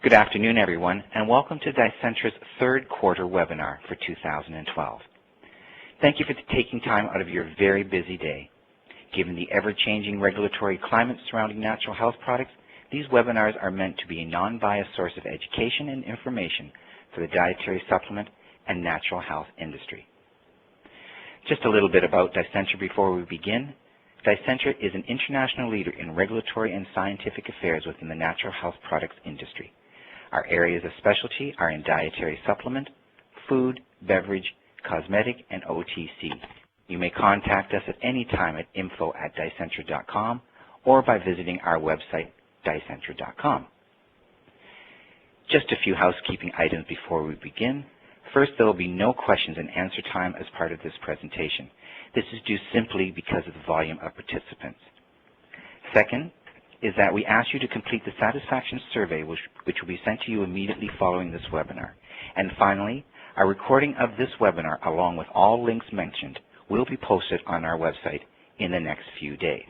Good afternoon, everyone, and welcome to Dicentra's third quarter webinar for 2012. Thank you for taking time out of your very busy day. Given the ever-changing regulatory climate surrounding natural health products, these webinars are meant to be a non-biased source of education and information for the dietary supplement and natural health industry. Just a little bit about Dicentra before we begin. Dicentra is an international leader in regulatory and scientific affairs within the natural health products industry. Our areas of specialty are in dietary supplement, food, beverage, cosmetic, and OTC. You may contact us at any time at info@dicentra.com or by visiting our website, dicentra.com. Just a few housekeeping items before we begin. First, there will be no questions and answer time as part of this presentation. This is due simply because of the volume of participants. Second, is that we ask you to complete the satisfaction survey, which will be sent to you immediately following this webinar. And finally, a recording of this webinar, along with all links mentioned, will be posted on our website in the next few days.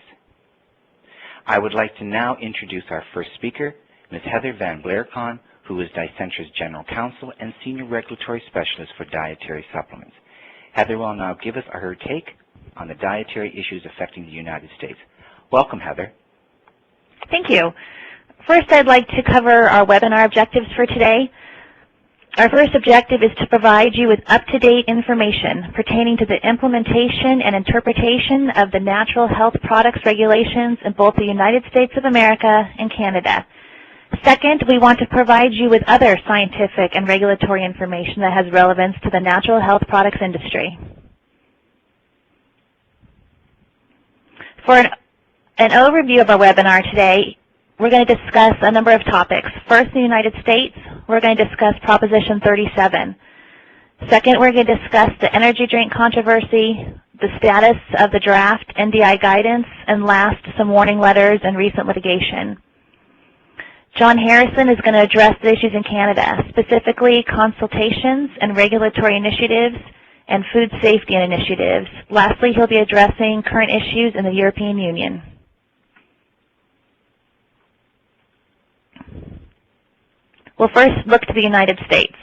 I would like to now introduce our first speaker, Ms. Heather Van Blaercon, who is Dicentra's General Counsel and Senior Regulatory Specialist for Dietary Supplements. Heather will now give us her take on the dietary issues affecting the United States. Welcome, Heather. Thank you. First, I'd like to cover our webinar objectives for today. Our first objective is to provide you with up-to-date information pertaining to the implementation and interpretation of the natural health products regulations in both the United States of America and Canada. Second, we want to provide you with other scientific and regulatory information that has relevance to the natural health products industry. For an overview of our webinar today, we're going to discuss a number of topics. First, in the United States, we're going to discuss Proposition 37. Second, we're going to discuss the energy drink controversy, the status of the draft NDI guidance, and last, some warning letters and recent litigation. John Harrison is going to address the issues in Canada, specifically consultations and regulatory initiatives and food safety initiatives. Lastly, he'll be addressing current issues in the European Union. We'll first look to the United States.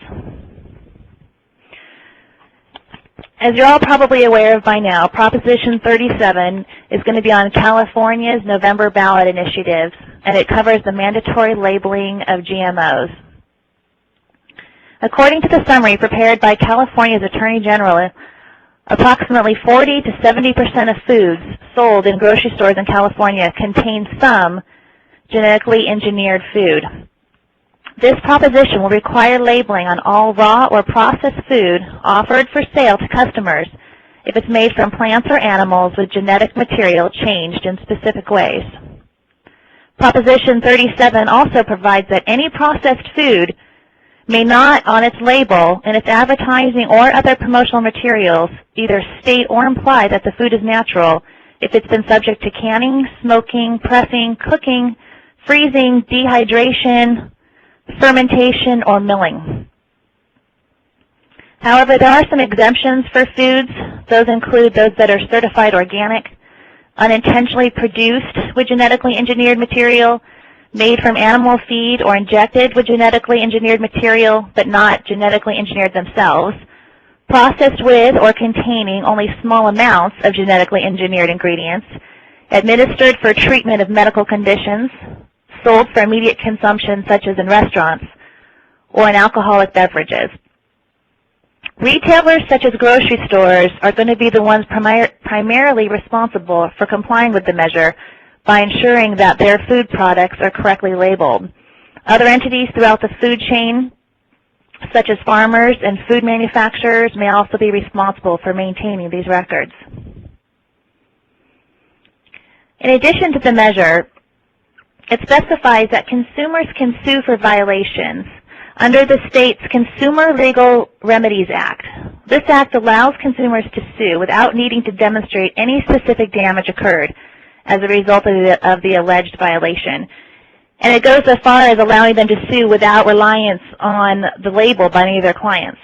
As you're all probably aware of by now, Proposition 37 is going to be on California's November ballot initiative, and it covers the mandatory labeling of GMOs. According to the summary prepared by California's Attorney General, approximately 40 to 70% of foods sold in grocery stores in California contain some genetically engineered food. This proposition will require labeling on all raw or processed food offered for sale to customers if it's made from plants or animals with genetic material changed in specific ways. Proposition 37 also provides that any processed food may not, on its label, in its advertising or other promotional materials, either state or imply that the food is natural if it's been subject to canning, smoking, pressing, cooking, freezing, dehydration, fermentation, or milling. However, there are some exemptions for foods. Those include those that are certified organic, unintentionally produced with genetically engineered material, made from animal feed or injected with genetically engineered material but not genetically engineered themselves, processed with or containing only small amounts of genetically engineered ingredients, administered for treatment of medical conditions, sold for immediate consumption such as in restaurants, or in alcoholic beverages. Retailers such as grocery stores are going to be the ones primarily responsible for complying with the measure by ensuring that their food products are correctly labeled. Other entities throughout the food chain, such as farmers and food manufacturers, may also be responsible for maintaining these records. In addition to the measure, it specifies that consumers can sue for violations under the state's Consumer Legal Remedies Act. This act allows consumers to sue without needing to demonstrate any specific damage occurred as a result of the alleged violation. And it goes so far as allowing them to sue without reliance on the label by any of their clients.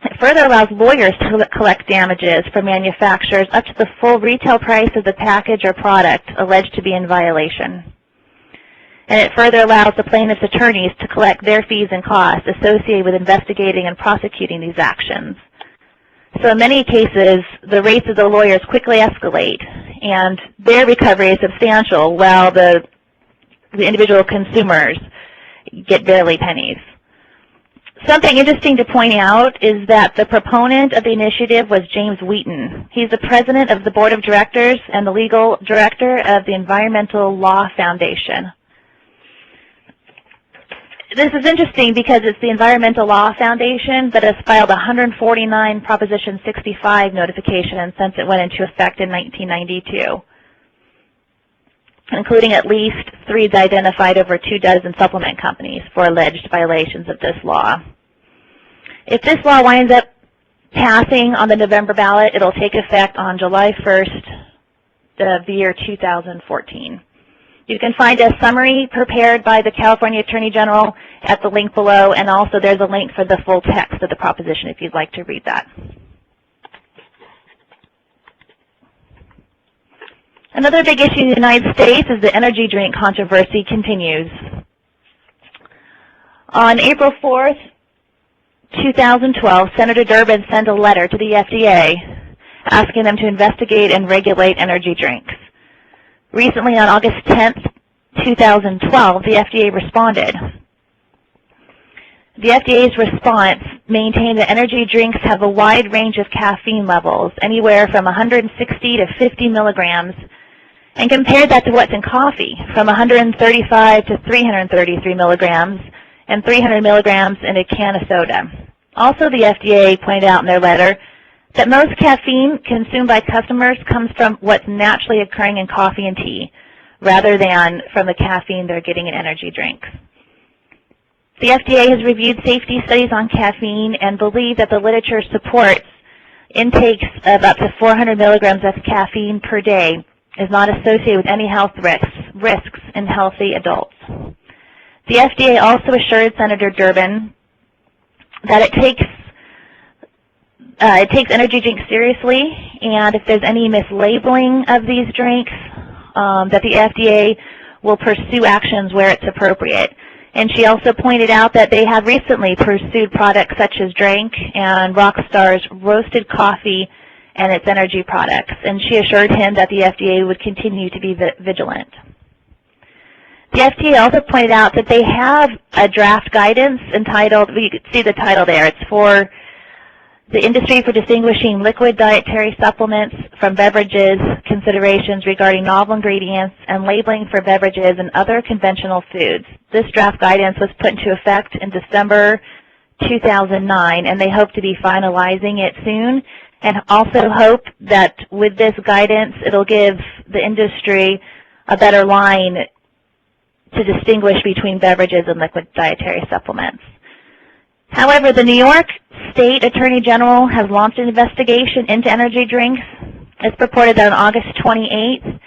It further allows lawyers to collect damages from manufacturers up to the full retail price of the package or product alleged to be in violation. and it further allows the plaintiff's attorneys to collect their fees and costs associated with investigating and prosecuting these actions. So in many cases, the rates of the lawyers quickly escalate, and their recovery is substantial, while the individual consumers get barely pennies. Something interesting to point out is that the proponent of the initiative was James Wheaton. He's the president of the board of directors and the legal director of the Environmental Law Foundation. This is interesting because it's the Environmental Law Foundation that has filed 149 Proposition 65 notifications since it went into effect in 1992, including at least 3 that identified over 24 supplement companies for alleged violations of this law. If this law winds up passing on the November ballot, it'll take effect on July 1st of the year 2014. You can find a summary prepared by the California Attorney General at the link below, and also there's a link for the full text of the proposition if you'd like to read that. Another big issue in the United States is the energy drink controversy continues. On April 4th, 2012, Senator Durbin sent a letter to the FDA asking them to investigate and regulate energy drinks. Recently, on August 10th, 2012, the FDA responded. The FDA's response maintained that energy drinks have a wide range of caffeine levels, anywhere from 160 to 50 milligrams, and compared that to what's in coffee, from 135 to 333 milligrams, and 300 milligrams in a can of soda. Also, the FDA pointed out in their letter that most caffeine consumed by customers comes from what's naturally occurring in coffee and tea, rather than from the caffeine they're getting in energy drinks. The FDA has reviewed safety studies on caffeine and believes that the literature supports intakes of up to 400 milligrams of caffeine per day is not associated with any health risks in healthy adults. The FDA also assured Senator Durbin that it takes energy drinks seriously, and if there's any mislabeling of these drinks, that the FDA will pursue actions where it's appropriate. And she also pointed out that they have recently pursued products such as Drink and Rockstar's roasted coffee and its energy products, and she assured him that the FDA would continue to be vigilant. The FDA also pointed out that they have a draft guidance entitled, you can see the title there, it's for the industry for distinguishing liquid dietary supplements from beverages, considerations regarding novel ingredients, and labeling for beverages and other conventional foods. This draft guidance was put into effect in December 2009, and they hope to be finalizing it soon, and also hope that with this guidance, it'll give the industry a better line to distinguish between beverages and liquid dietary supplements. However, the New York State Attorney General has launched an investigation into energy drinks. It's purported that on August 28th,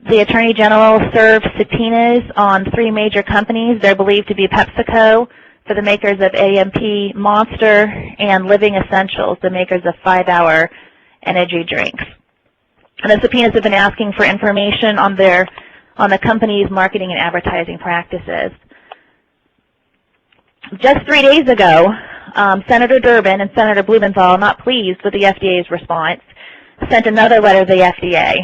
the Attorney General served subpoenas on 3 major companies. They're believed to be PepsiCo, for the makers of AMP, Monster, and Living Essentials, the makers of 5-Hour energy drinks. And the subpoenas have been asking for information on the company's marketing and advertising practices. Just 3 days ago, Senator Durbin and Senator Blumenthal, not pleased with the FDA's response, sent another letter to the FDA,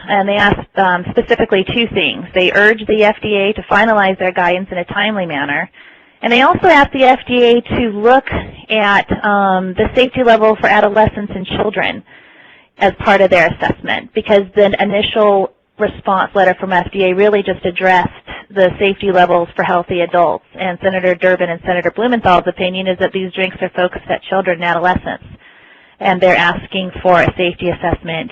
and they asked specifically 2 things. They urged the FDA to finalize their guidance in a timely manner, and they also asked the FDA to look at the safety level for adolescents and children as part of their assessment, because the initial response letter from FDA really just addressed the safety levels for healthy adults. And Senator Durbin and Senator Blumenthal's opinion is that these drinks are focused at children and adolescents, and they're asking for a safety assessment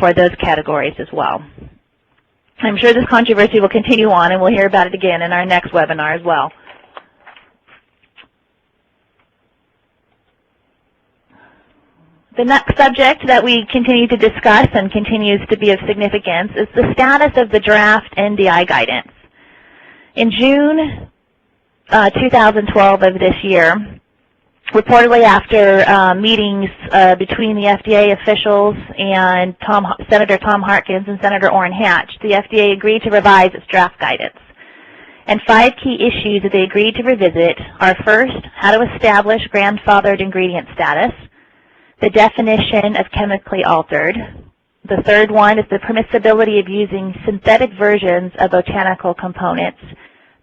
for those categories as well. I'm sure this controversy will continue on, and we'll hear about it again in our next webinar as well. The next subject that we continue to discuss and continues to be of significance is the status of the draft NDI guidance. In June 2012 of this year, reportedly after meetings between the FDA officials and Senator Tom Harkins and Senator Orrin Hatch, the FDA agreed to revise its draft guidance. And 5 key issues that they agreed to revisit are: first, how to establish grandfathered ingredient status; the definition of chemically altered; the third one is the permissibility of using synthetic versions of botanical components;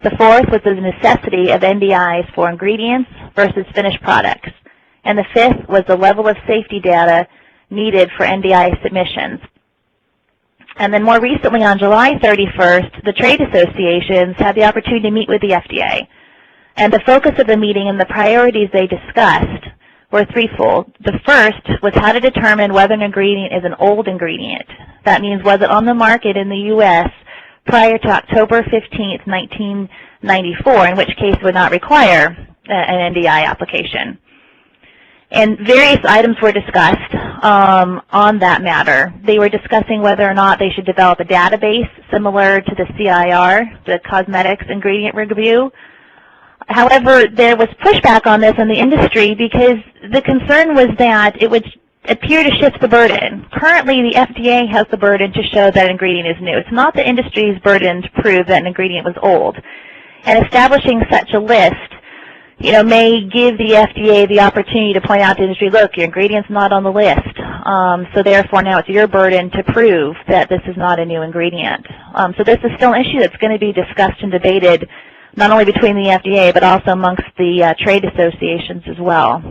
the fourth was the necessity of NDIs for ingredients versus finished products; and the fifth was the level of safety data needed for NDI submissions. And then more recently, on July 31st, the trade associations had the opportunity to meet with the FDA. And the focus of the meeting and the priorities they discussed were threefold. The first was how to determine whether an ingredient is an old ingredient. That means, was it on the market in the U.S. prior to October 15th, 1994, in which case it would not require an NDI application. And various items were discussed on that matter. They were discussing whether or not they should develop a database similar to the CIR, the Cosmetics Ingredient Review. However, there was pushback on this in the industry because the concern was that it would appear to shift the burden. Currently, the FDA has the burden to show that an ingredient is new. It's not the industry's burden to prove that an ingredient was old. And establishing such a list, may give the FDA the opportunity to point out to the industry, look, your ingredient's not on the list, so therefore now it's your burden to prove that this is not a new ingredient. So this is still an issue that's going to be discussed and debated not only between the FDA but also amongst the trade associations as well.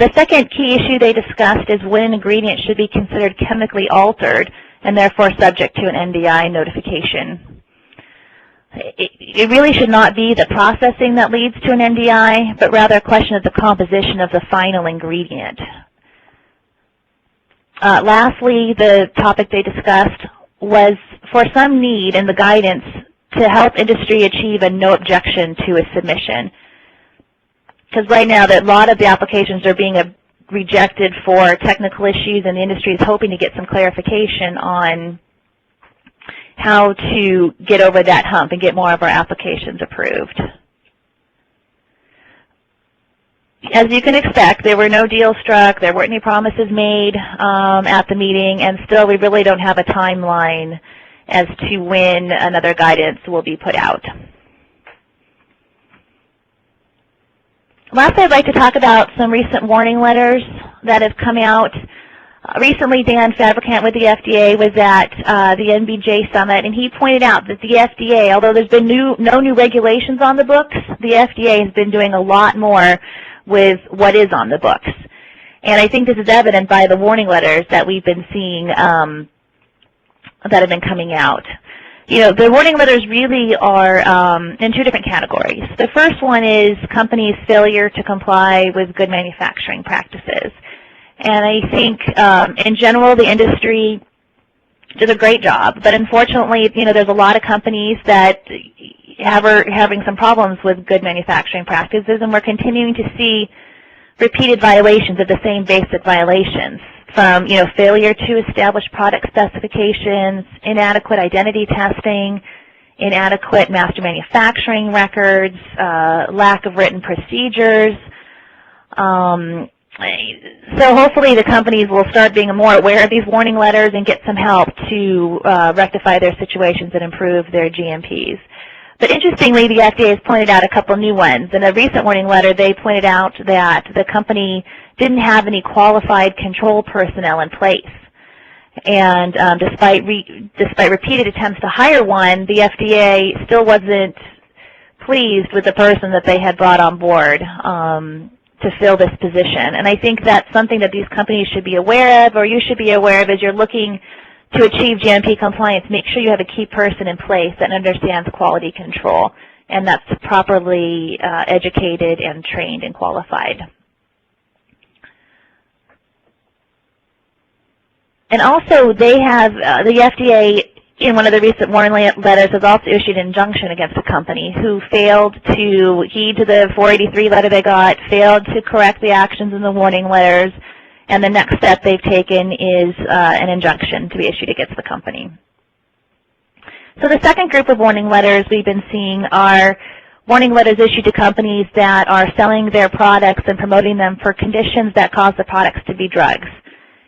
The second key issue they discussed is when an ingredient should be considered chemically altered and therefore subject to an NDI notification. It really should not be the processing that leads to an NDI, but rather a question of the composition of the final ingredient. Lastly, the topic they discussed was for some need in the guidance to help industry achieve a no objection to a submission. Because right now, a lot of the applications are being rejected for technical issues, and the industry is hoping to get some clarification on how to get over that hump and get more of our applications approved. As you can expect, there were no deals struck, there weren't any promises made at the meeting, and still we really don't have a timeline as to when another guidance will be put out. Lastly, I'd like to talk about some recent warning letters that have come out. Recently, Dan Fabricant with the FDA was at the NBJ Summit, and he pointed out that the FDA, although there's been no new regulations on the books, the FDA has been doing a lot more with what is on the books. And I think this is evident by the warning letters that we've been seeing that have been coming out. The warning letters really are in 2 different categories. The first one is companies' failure to comply with good manufacturing practices. And I think, in general, the industry did a great job. But unfortunately, there's a lot of companies that are having some problems with good manufacturing practices, and we're continuing to see repeated violations of the same basic violations, from, failure to establish product specifications, inadequate identity testing, inadequate master manufacturing records, lack of written procedures. So hopefully the companies will start being more aware of these warning letters and get some help to rectify their situations and improve their GMPs. But interestingly, the FDA has pointed out a couple new ones. In a recent warning letter, they pointed out that the company didn't have any qualified control personnel in place. And despite repeated attempts to hire one, the FDA still wasn't pleased with the person that they had brought on board to fill this position. And I think that's something that these companies should be aware of, or you should be aware of as you're looking to achieve GMP compliance. Make sure you have a key person in place that understands quality control and that's properly educated and trained and qualified. And also, they have, the FDA, in one of the recent warning letters, has also issued an injunction against a company who failed to heed to the 483 letter they got, failed to correct the actions in the warning letters, and the next step they've taken is an injunction to be issued against the company. So the second group of warning letters we've been seeing are warning letters issued to companies that are selling their products and promoting them for conditions that cause the products to be drugs.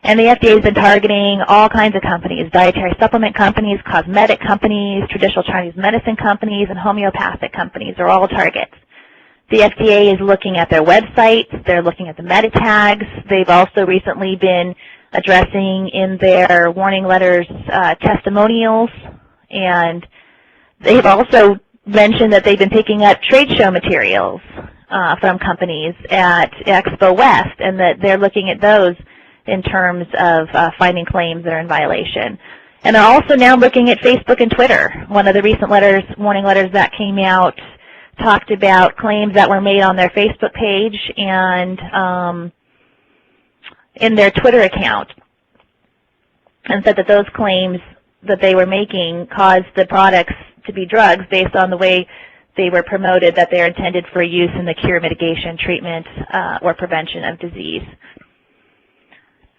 And the FDA has been targeting all kinds of companies: dietary supplement companies, cosmetic companies, traditional Chinese medicine companies, and homeopathic companies are all targets. The FDA is looking at their websites. They're looking at the meta tags. They've also recently been addressing in their warning letters testimonials, and they've also mentioned that they've been picking up trade show materials from companies at Expo West, and that they're looking at those in terms of finding claims that are in violation. And they're also now looking at Facebook and Twitter. One of the recent warning letters that came out talked about claims that were made on their Facebook page and in their Twitter account, and said that those claims that they were making caused the products to be drugs based on the way they were promoted, that they're intended for use in the cure, mitigation, treatment, or prevention of disease.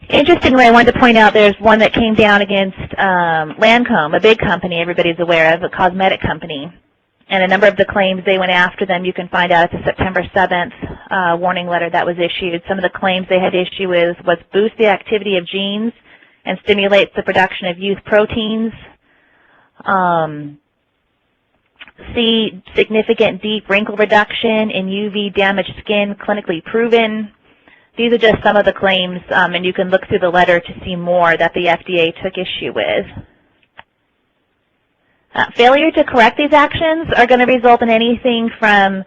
Interestingly, I wanted to point out there's one that came down against Lancome, a big company everybody's aware of, a cosmetic company. And a number of the claims they went after them, you can find out at the September 7th warning letter that was issued. Some of the claims they had issue with was boost the activity of genes and stimulates the production of youth proteins. See significant deep wrinkle reduction in UV damaged skin, clinically proven. These are just some of the claims, and you can look through the letter to see more that the FDA took issue with. Failure to correct these actions are going to result in anything from,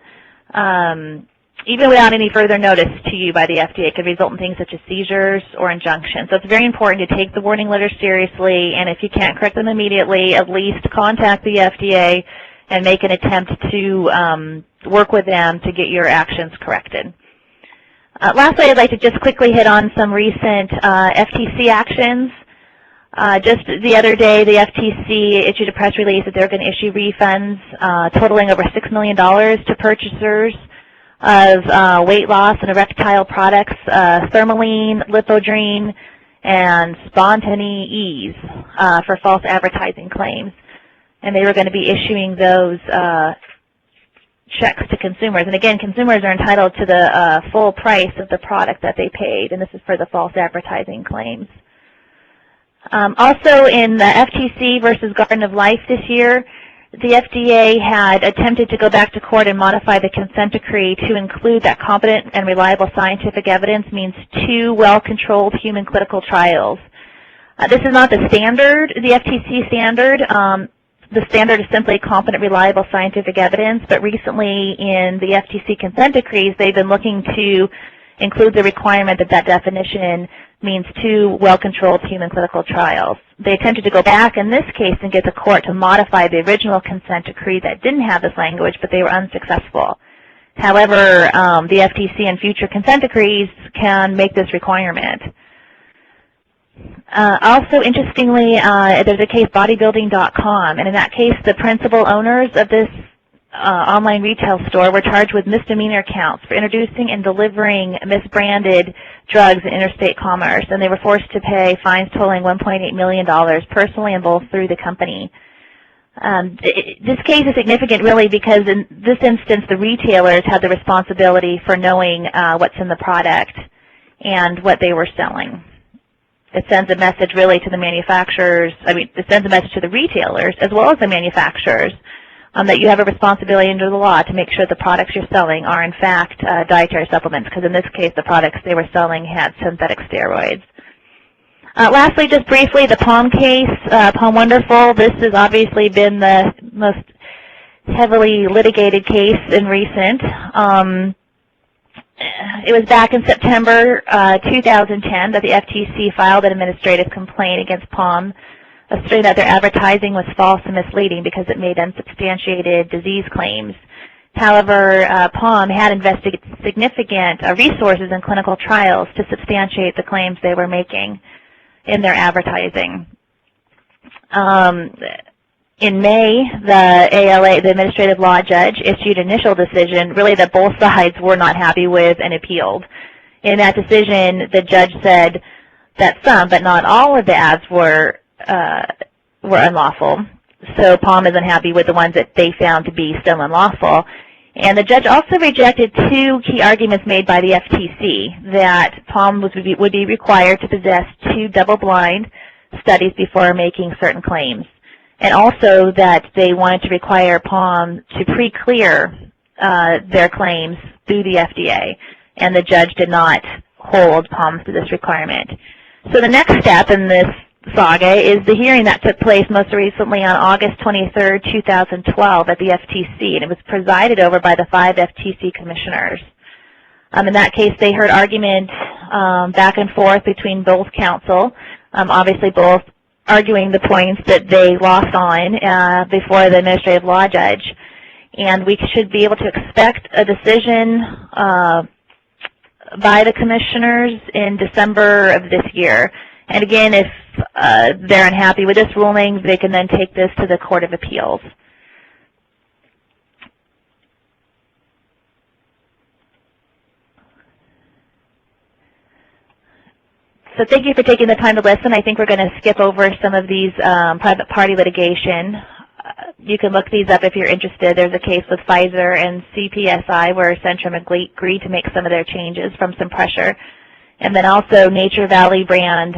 even without any further notice to you by the FDA, it could result in things such as seizures or injunctions. So it's very important to take the warning letters seriously, and if you can't correct them immediately, at least contact the FDA and make an attempt to work with them to get your actions corrected. Lastly, I'd like to just quickly hit on some recent FTC actions. Just the other day, the FTC issued a press release that they're going to issue refunds totaling over $6 million to purchasers of weight loss and erectile products, Thermaline, Lipodrine, and Spontanea Ease for false advertising claims. And they were going to be issuing those checks to consumers. And again, consumers are entitled to the full price of the product that they paid, and this is for the false advertising claims. Also in the FTC versus Garden of Life this year, the FDA had attempted to go back to court and modify the consent decree to include that competent and reliable scientific evidence means 2 well-controlled human clinical trials. This is not the standard, the FTC standard. The standard is simply competent, reliable scientific evidence, but recently in the FTC consent decrees, they've been looking to include the requirement that that definition means 2 well-controlled human clinical trials. They attempted to go back in this case and get the court to modify the original consent decree that didn't have this language, but they were unsuccessful. However, the FTC in future consent decrees can make this requirement. Also, interestingly, there's a case, bodybuilding.com, and in that case, the principal owners of this online retail store were charged with misdemeanor counts for introducing and delivering misbranded drugs in interstate commerce, and they were forced to pay fines totaling $1.8 million personally and both through the company. This case is significant really because in this instance the retailers had the responsibility for knowing what's in the product and what they were selling. It sends a message really to the manufacturers, it sends a message to the retailers as well as the manufacturers that you have a responsibility under the law to make sure the products you're selling are in fact dietary supplements, because in this case the products they were selling had synthetic steroids. Lastly, just briefly, the POM case, POM Wonderful. This has obviously been the most heavily litigated case in recent. It was back in September 2010 that the FTC filed an administrative complaint against POM, asserting that their advertising was false and misleading because it made unsubstantiated disease claims. However, POM had invested significant resources in clinical trials to substantiate the claims they were making in their advertising. In May, the ALA, the administrative law judge, issued an initial decision really that both sides were not happy with and appealed. In that decision, the judge said that some, but not all of the ads were unlawful. So POM is unhappy with the ones that they found to be still unlawful. And the judge also rejected two key arguments made by the FTC, that PALM would be required to possess two double-blind studies before making certain claims, and also that they wanted to require PALM to pre-clear their claims through the FDA, and the judge did not hold PALM to this requirement. So the next step in this saga is the hearing that took place most recently on August 23, 2012 at the FTC, and it was presided over by the 5 FTC commissioners. In that case, they heard argument back and forth between both counsel, obviously both arguing the points that they lost on before the administrative law judge. And we should be able to expect a decision by the commissioners in December of this year. And again, if they're unhappy with this ruling, they can then take this to the Court of Appeals. So thank you for taking the time to listen. I think we're going to skip over some of these private party litigation. You can look these up if you're interested. There's a case with Pfizer and CPSI where Centrum agreed to make some of their changes from some pressure. And then also Nature Valley brand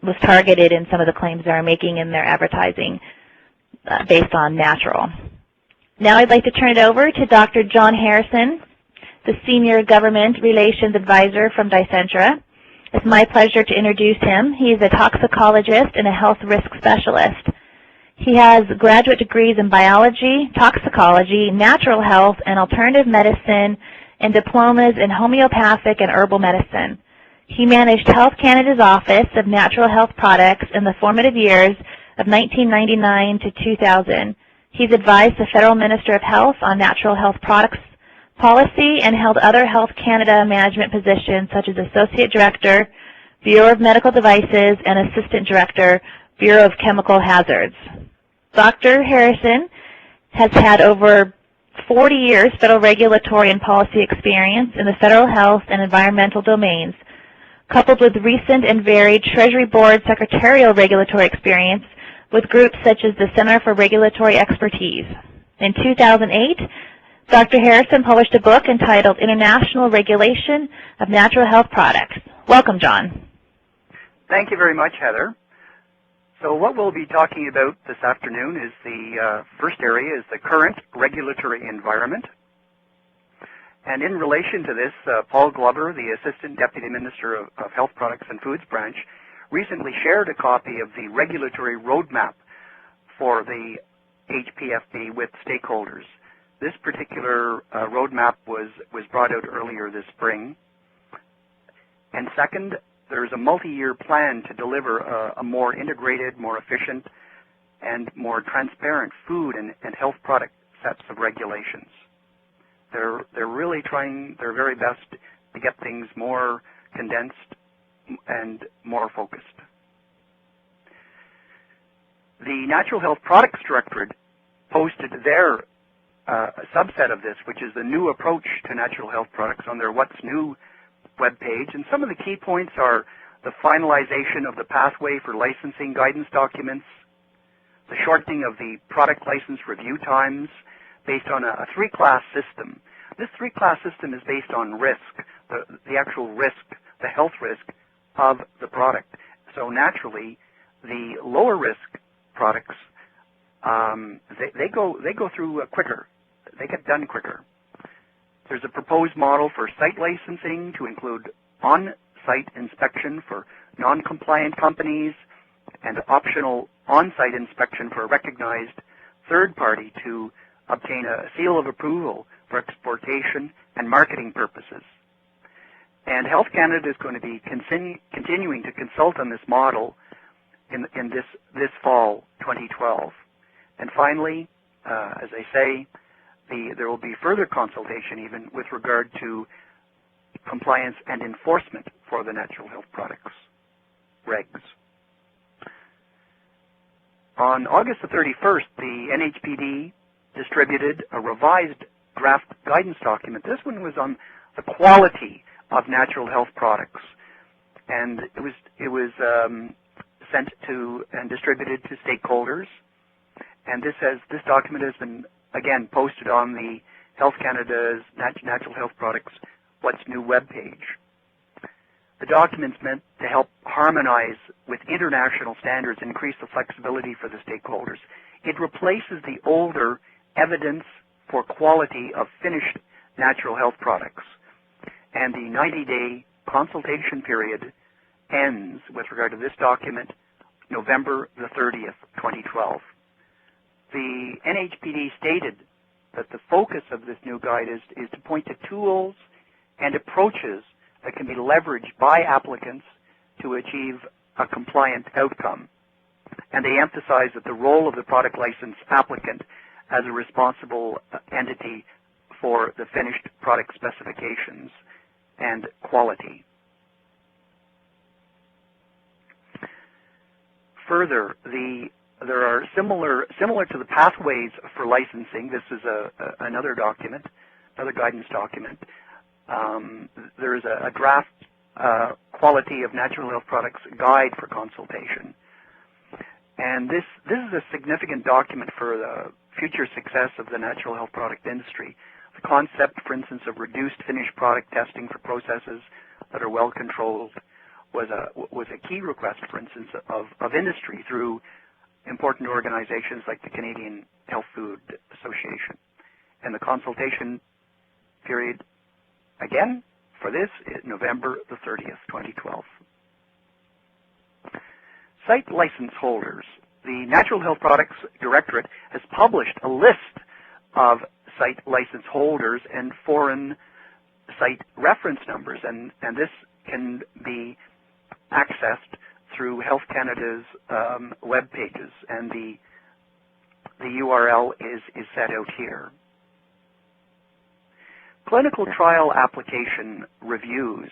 was targeted in some of the claims they are making in their advertising based on natural. Now I'd like to turn it over to Dr. John Harrison, the Senior Government Relations Advisor from Dicentra. It's my pleasure to introduce him. He's a toxicologist and a health risk specialist. He has graduate degrees in biology, toxicology, natural health, and alternative medicine, and diplomas in homeopathic and herbal medicine. He managed Health Canada's Office of Natural Health Products in the formative years of 1999 to 2000. He's advised the Federal Minister of Health on natural health products policy and held other Health Canada management positions such as Associate Director, Bureau of Medical Devices, and Assistant Director, Bureau of Chemical Hazards. Dr. Harrison has had over 40 years federal regulatory and policy experience in the federal health and environmental domains, coupled with recent and varied Treasury Board secretarial regulatory experience with groups such as the Center for Regulatory Expertise. In 2008, Dr. Harrison published a book entitled International Regulation of Natural Health Products. Welcome, John. Thank you very much, Heather. So what we'll be talking about this afternoon is the first area is the current regulatory environment. And in relation to this, Paul Glover, the Assistant Deputy Minister of Health Products and Foods Branch, recently shared a copy of the regulatory roadmap for the HPFB with stakeholders. This particular roadmap was brought out earlier this spring. And second, there's a multi-year plan to deliver a more integrated, more efficient, and more transparent food and health product sets of regulations. They're really trying their very best to get things more condensed and more focused. The Natural Health Products Directorate posted their subset of this, which is the new approach to natural health products, on their What's New webpage. And some of the key points are the finalization of the pathway for licensing guidance documents, the shortening of the product license review times based on a three-class system. This three-class system is based on risk, the actual risk, the health risk of the product. So naturally, the lower risk products, they go through quicker. They get done quicker. There's a proposed model for site licensing to include on-site inspection for non-compliant companies and optional on-site inspection for a recognized third party to obtain a seal of approval for exportation and marketing purposes. And Health Canada is going to be continuing to consult on this model in this fall, 2012. And finally, as I say, there will be further consultation even with regard to compliance and enforcement for the natural health products regs. On August the 31st, the NHPD distributed a revised draft guidance document. This one was on the quality of natural health products, and it was sent to and distributed to stakeholders. And this document has been again posted on the Health Canada's Natural Health Products What's New webpage. The document's meant to help harmonize with international standards and increase the flexibility for the stakeholders. It replaces the older evidence for quality of finished natural health products. And the 90-day consultation period ends, with regard to this document, November the 30th, 2012. The NHPD stated that the focus of this new guide is to point to tools and approaches that can be leveraged by applicants to achieve a compliant outcome. And they emphasize that the role of the product license applicant as a responsible entity for the finished product specifications and quality. Further, there are similar to the pathways for licensing. This is another document, another guidance document. There is a draft quality of natural health products guide for consultation. And this is a significant document for the future success of the natural health product industry. The concept, for instance, of reduced finished product testing for processes that are well controlled was a key request, for instance, of industry through important organizations like the Canadian Health Food Association. And the consultation period, again, for this is November the 30th, 2012. Site license holders. The Natural Health Products Directorate has published a list of site license holders and foreign site reference numbers, and this can be accessed through Health Canada's web pages, and the URL is set out here. Clinical trial application reviews.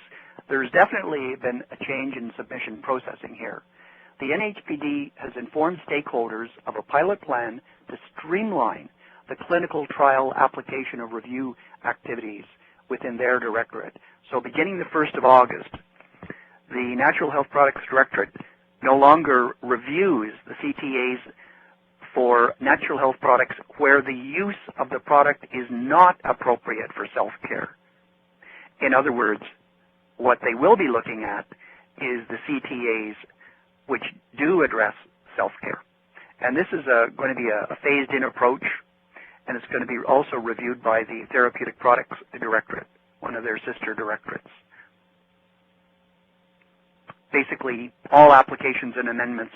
There's definitely been a change in submission processing here. The NHPD has informed stakeholders of a pilot plan to streamline the clinical trial application of review activities within their directorate. So beginning the 1st of August, the Natural Health Products Directorate no longer reviews the CTAs for natural health products where the use of the product is not appropriate for self-care. In other words, what they will be looking at is the CTAs which do address self-care. And this is going to be a phased-in approach, and it's going to be also reviewed by the Therapeutic Products Directorate, one of their sister directorates. Basically, all applications and amendments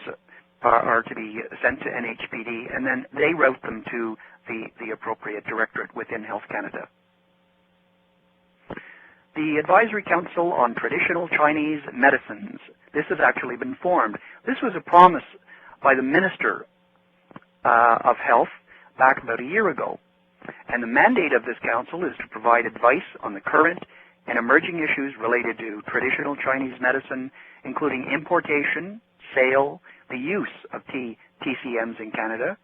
are to be sent to NHPD, and then they route them to the appropriate directorate within Health Canada. The Advisory Council on Traditional Chinese Medicines. This has actually been formed. This was a promise by the Minister of Health back about a year ago. And the mandate of this council is to provide advice on the current and emerging issues related to traditional Chinese medicine, including importation, sale, the use of TCMs in Canada,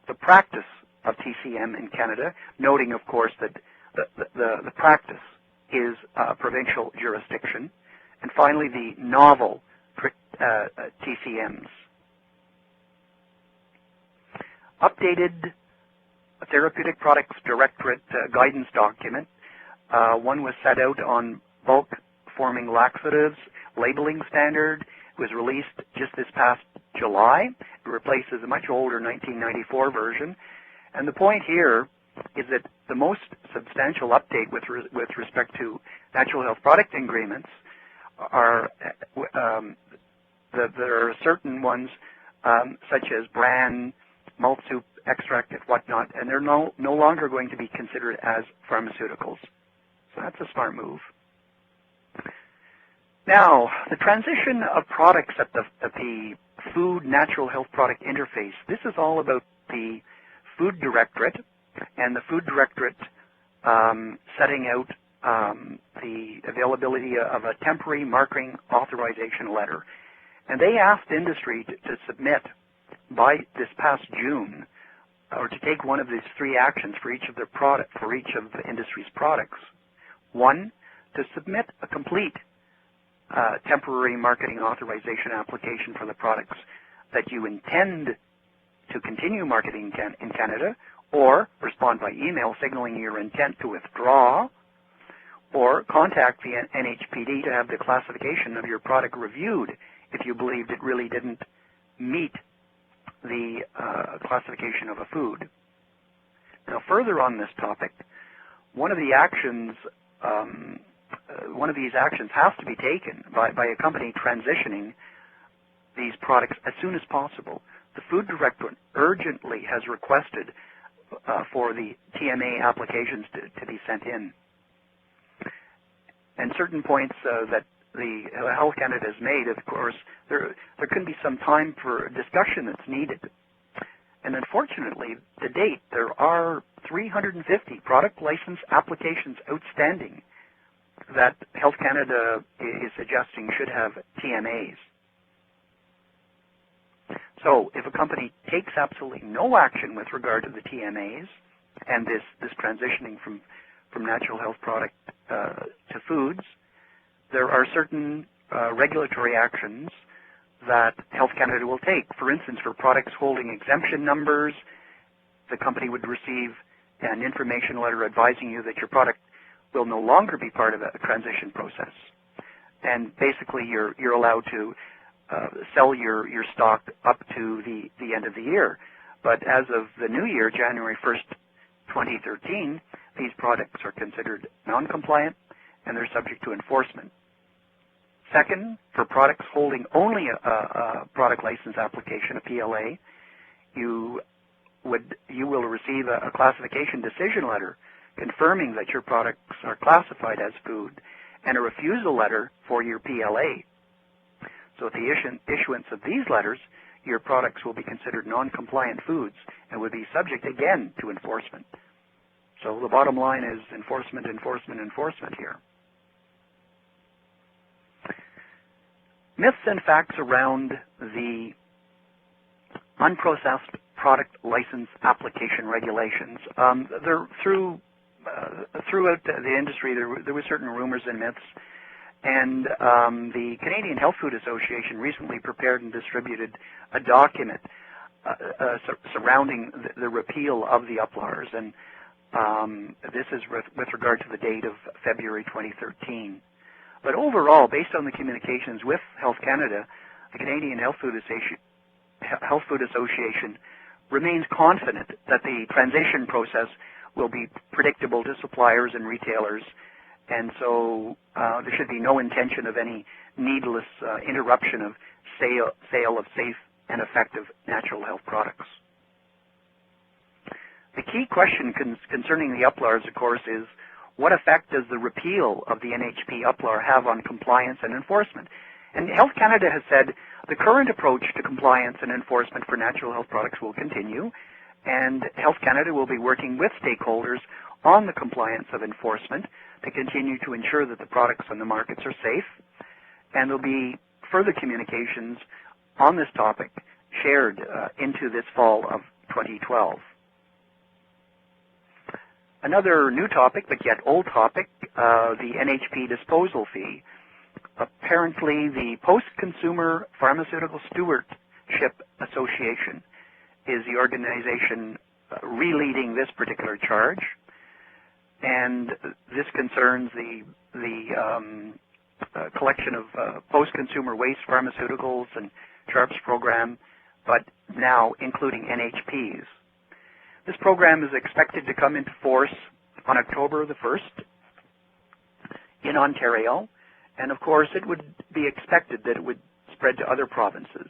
the practice of TCM in Canada, noting, of course, that the practice is provincial jurisdiction, and finally the novel TCMs. Updated Therapeutic Products Directorate guidance document. One was set out on bulk forming laxatives labeling standard. It was released just this past July. It replaces a much older 1994 version. And the point here is that the most substantial update with respect to natural health product agreements are there are certain ones such as bran, malt soup extract, and whatnot, and they're no longer going to be considered as pharmaceuticals. So that's a smart move. Now, the transition of products at the Food Natural Health Product Interface. This is all about the Food Directorate and the Food Directorate setting out the availability of a temporary marketing authorization letter. And they asked industry to submit by this past June, or to take one of these three actions for each of their for each of the industry's products. One, to submit a complete temporary marketing authorization application for the products that you intend to continue marketing in Canada, or respond by email signaling your intent to withdraw, or contact the NHPD to have the classification of your product reviewed if you believed it really didn't meet the classification of a food. Now, further on this topic, one of these actions has to be taken by a company transitioning these products as soon as possible. The Food Directorate urgently has requested for the TMA applications to be sent in. And certain points that the Health Canada has made, of course, there can be some time for discussion that's needed. And unfortunately, to date, there are 350 product license applications outstanding that Health Canada is suggesting should have TMAs. So if a company takes absolutely no action with regard to the TMAs and this transitioning from natural health product to foods, there are certain regulatory actions that Health Canada will take. For instance, for products holding exemption numbers, the company would receive an information letter advising you that your product will no longer be part of a transition process. And basically, you're allowed to sell your stock up to the end of the year. But as of the new year, January 1st, 2013, these products are considered non-compliant and they're subject to enforcement. Second, for products holding only a product license application, a PLA, you will receive a classification decision letter confirming that your products are classified as food and a refusal letter for your PLA. So at the issuance of these letters, your products will be considered non-compliant foods and would be subject again to enforcement. So the bottom line is enforcement, enforcement, enforcement here. Myths and facts around the unprocessed product license application regulations. Throughout the industry, there were certain rumors and myths, and the Canadian Health Food Association recently prepared and distributed a document surrounding the repeal of the UPLARs, and this is with regard to the date of February 2013. But overall, based on the communications with Health Canada, the Canadian Health Food Association remains confident that the transition process will be predictable to suppliers and retailers, and so there should be no intention of any needless interruption of sale of safe and effective natural health products. The key question concerning the UPLARs, of course, is what effect does the repeal of the NHP UPLAR have on compliance and enforcement? And Health Canada has said the current approach to compliance and enforcement for natural health products will continue, and Health Canada will be working with stakeholders on the compliance of enforcement to continue to ensure that the products on the markets are safe, and there'll be further communications on this topic shared into this fall of 2012. Another new topic, but yet old topic, the NHP disposal fee. Apparently, the Post-Consumer Pharmaceutical Stewardship Association is the organization re-leading this particular charge, and this concerns the collection of post-consumer waste pharmaceuticals and SHARPS program, but now including NHPs. This program is expected to come into force on October the 1st in Ontario, and of course it would be expected that it would spread to other provinces.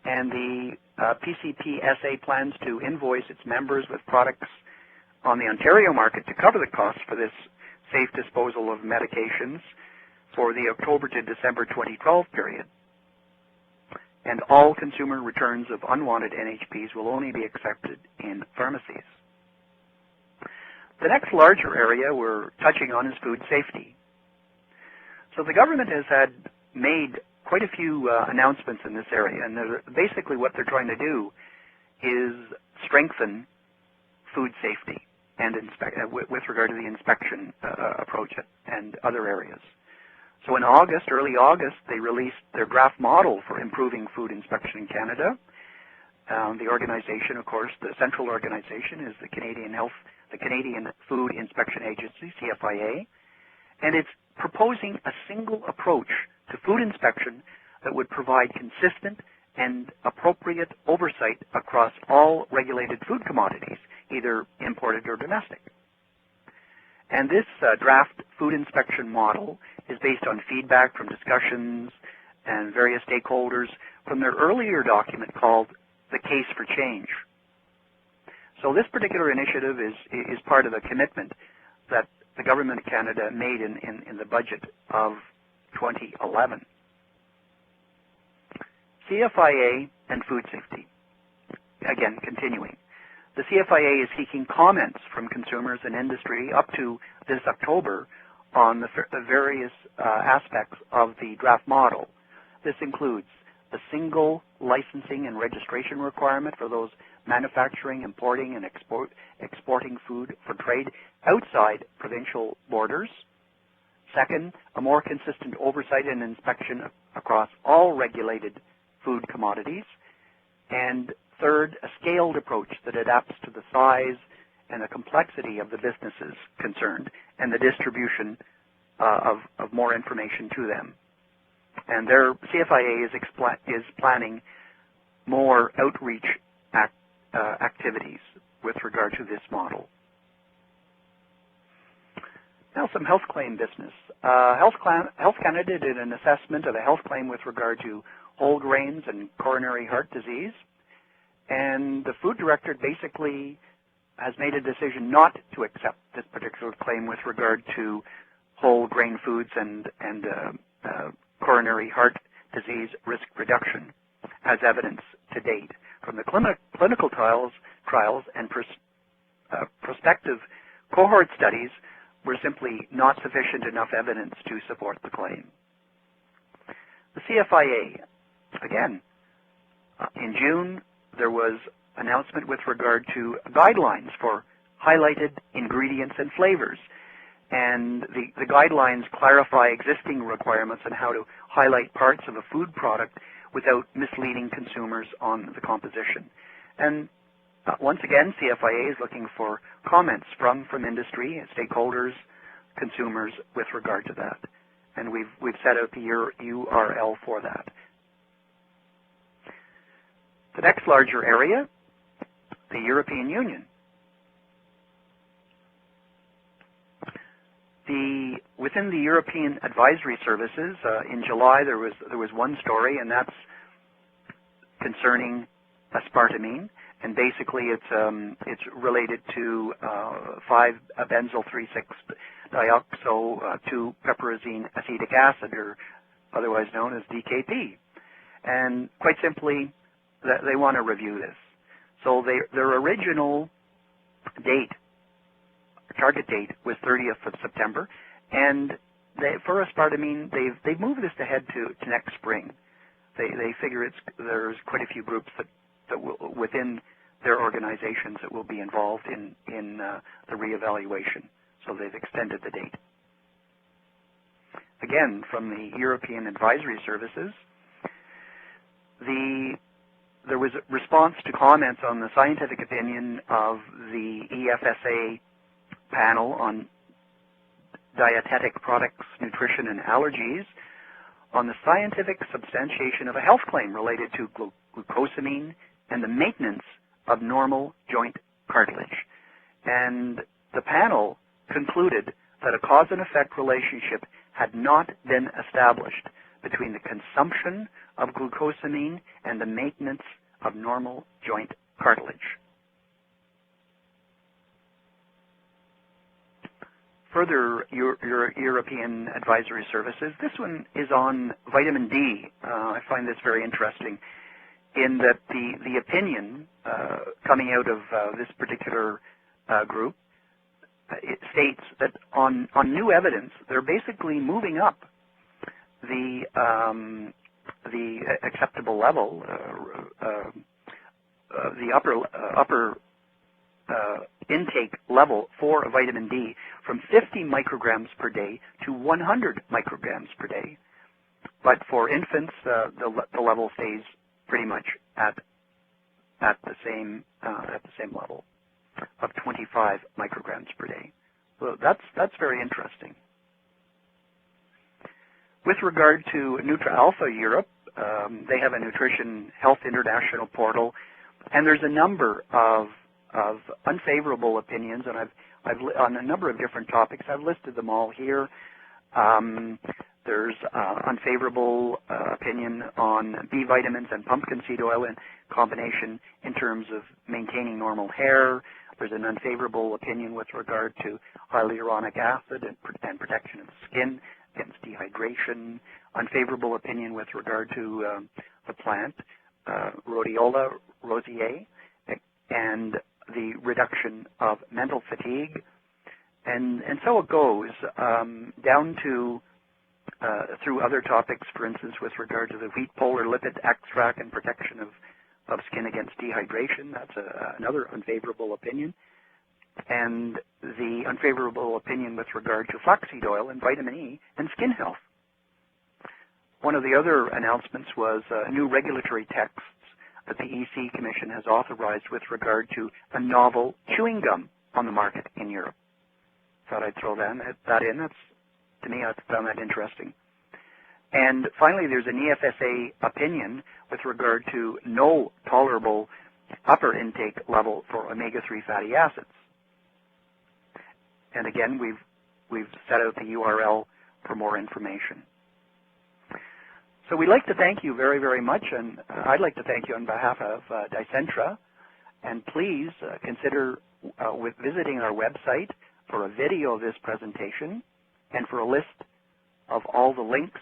And the PCPSA plans to invoice its members with products on the Ontario market to cover the costs for this safe disposal of medications for the October to December 2012 period. And all consumer returns of unwanted NHPs will only be accepted in pharmacies. The next larger area we're touching on is food safety. So the government has made quite a few announcements in this area, and basically what they're trying to do is strengthen food safety and with regard to the inspection approach and other areas. So in early August, they released their draft model for improving food inspection in Canada. The organization, of course, the central organization is the Canadian Food Inspection Agency, CFIA, and it's proposing a single approach to food inspection that would provide consistent and appropriate oversight across all regulated food commodities, either imported or domestic. And this draft food inspection model is based on feedback from discussions and various stakeholders from their earlier document called The Case for Change. So this particular initiative is part of the commitment that the Government of Canada made in the budget of 2011. CFIA and food safety. Again, continuing. The CFIA is seeking comments from consumers and industry up to this October on the various aspects of the draft model. This includes the single licensing and registration requirement for those manufacturing, importing, and exporting food for trade outside provincial borders. Second, a more consistent oversight and inspection across all regulated food commodities. And third, a scaled approach that adapts to the size and the complexity of the businesses concerned and the distribution of more information to them. And their CFIA is planning more outreach activities with regard to this model. Now some health claim business. Health Canada did an assessment of a health claim with regard to whole grains and coronary heart disease, and the food director basically has made a decision not to accept this particular claim with regard to whole grain foods and coronary heart disease risk reduction as evidence to date from the clinical trials and prospective cohort studies were simply not sufficient enough evidence to support the claim. The CFIA, again, in June, there was announcement with regard to guidelines for highlighted ingredients and flavors. And the guidelines clarify existing requirements on how to highlight parts of a food product without misleading consumers on the composition. And once again, CFIA is looking for comments from industry, stakeholders, consumers with regard to that. And we've set out the URL for that. The next larger area, the European Union. Within the European Advisory Services, in July there was one story, and that's concerning aspartame, and basically it's related to 5-benzyl 3,6-dioxo-2-piperazine acetic acid, or otherwise known as DKP. And quite simply, they want to review this. So their original date, target date, was 30th of September, and for aspartame, they've moved this ahead to next spring. They figure there's quite a few groups that will, within their organizations that will be involved in the reevaluation. So they've extended the date. Again, from the European Advisory Services, there was a response to comments on the scientific opinion of the EFSA panel on dietetic products, nutrition, and allergies on the scientific substantiation of a health claim related to glucosamine and the maintenance of normal joint cartilage. And the panel concluded that a cause and effect relationship had not been established between the consumption of glucosamine and the maintenance of normal joint cartilage. Further European Advisory Services, this one is on vitamin D. I find this very interesting in that the opinion coming out of this particular group, it states that on new evidence, they're basically moving up the acceptable level, the upper intake level for vitamin D from 50 micrograms per day to 100 micrograms per day. But for infants, the level stays pretty much at at the same level of 25 micrograms per day. So that's very interesting. With regard to NutriAlpha Europe, they have a Nutrition Health International portal, and there's a number of unfavorable opinions, and I've on a number of different topics. I've listed them all here. There's unfavorable opinion on B vitamins and pumpkin seed oil in combination in terms of maintaining normal hair. There's an unfavorable opinion with regard to hyaluronic acid and protection of the skin against dehydration. Unfavorable opinion with regard to the plant, Rhodiola roseae, and the reduction of mental fatigue. And so it goes down to through other topics, for instance, with regard to the wheat polar lipid extract and protection of skin against dehydration. That's another unfavorable opinion. And the unfavorable opinion with regard to flaxseed oil and vitamin E and skin health. One of the other announcements was new regulatory texts that the EC Commission has authorized with regard to a novel chewing gum on the market in Europe. Thought I'd throw that in. To me, I found that interesting. And finally, there's an EFSA opinion with regard to no tolerable upper intake level for omega-3 fatty acids. And again, we've set out the URL for more information. So we'd like to thank you very, very much, and I'd like to thank you on behalf of Dicentra. And please consider visiting our website for a video of this presentation and for a list of all the links